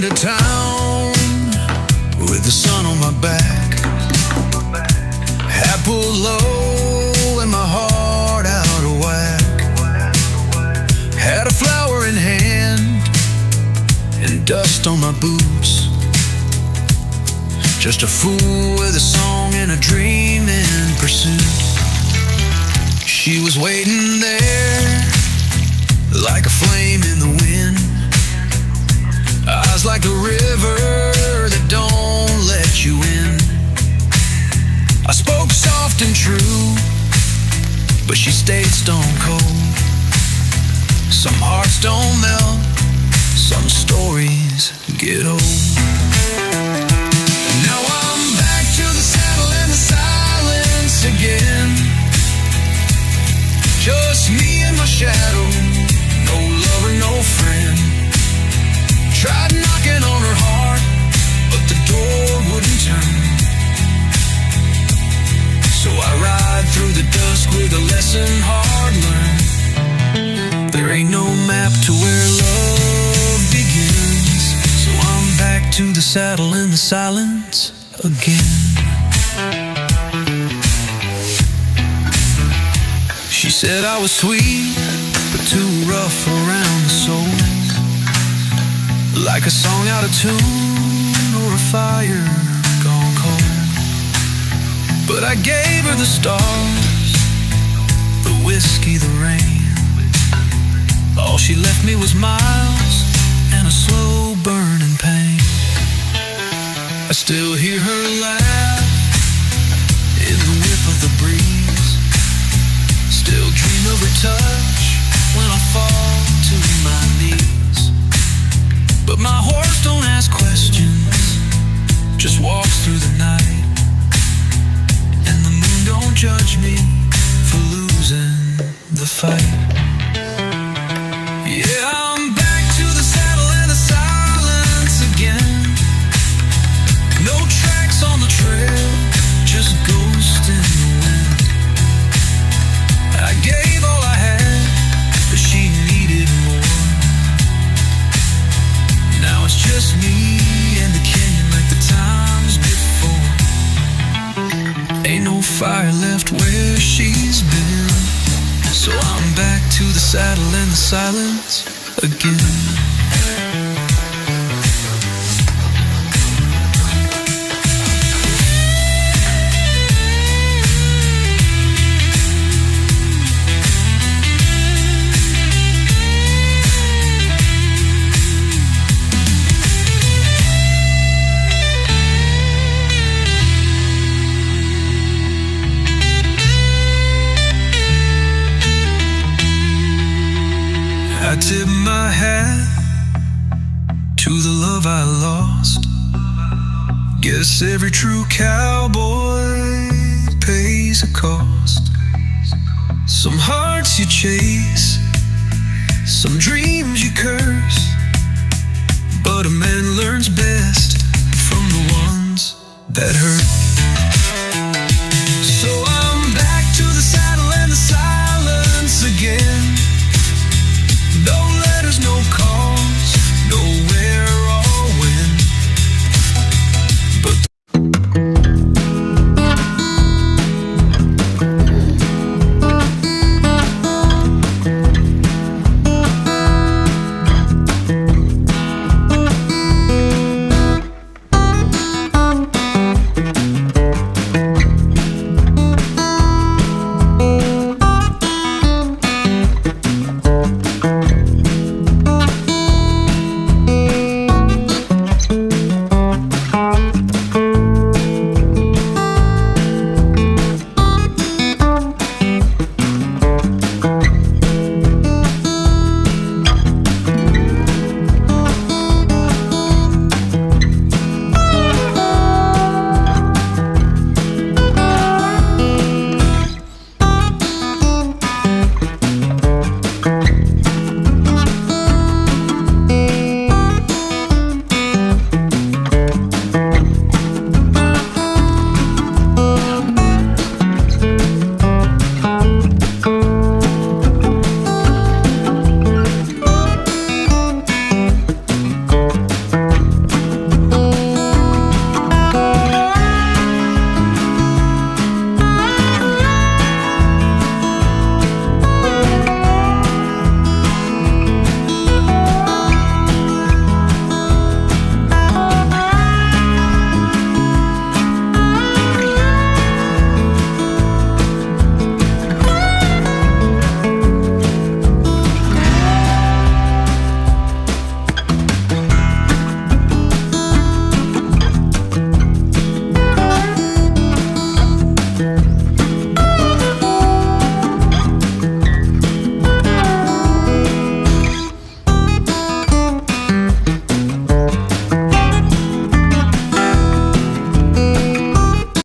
into town with the sun on my back. Hat pulled low and my heart out of whack. Had a flower in hand and dust on my boots. Just a fool with a song and a dream in pursuit. She was waiting there like a flame in the wind. Eyes like a river that don't let you in. I spoke soft and true, but she stayed stone cold. Some hearts don't melt, some stories get old. Now I'm back to the saddle and the silence again. Just me and my shadow, no lover, no friend. Tried knocking on her heart, but the door wouldn't turn. So I ride through the dusk with a lesson hard learned. There ain't no map to where love begins. So I'm back to the saddle and the silence again. She said I was sweet, but too rough around the soul. Like a song out of tune or a fire gone cold. But I gave her the stars, the whiskey, the rain. All she left me was miles and a slow burning pain. I Still hear her laugh in the whip of the breeze. Still dream of her touch when I fall to my knees. But my horse don't ask questions, just walks through the night. And the moon don't judge me for losing the fight. Yeah, I'm back to the saddle and the silence again. No tracks on the trail, just ghost in the wind. I gave all I had, but she needed more. Now it's just me and the canyon like the times before. Ain't no fire left where she's been, so I'm back to the saddle and the silence again. I tip my hat to the love I lost. Guess every true cowboy pays a cost. Some hearts you chase, some dreams you curse, but a man learns best from the ones that hurt.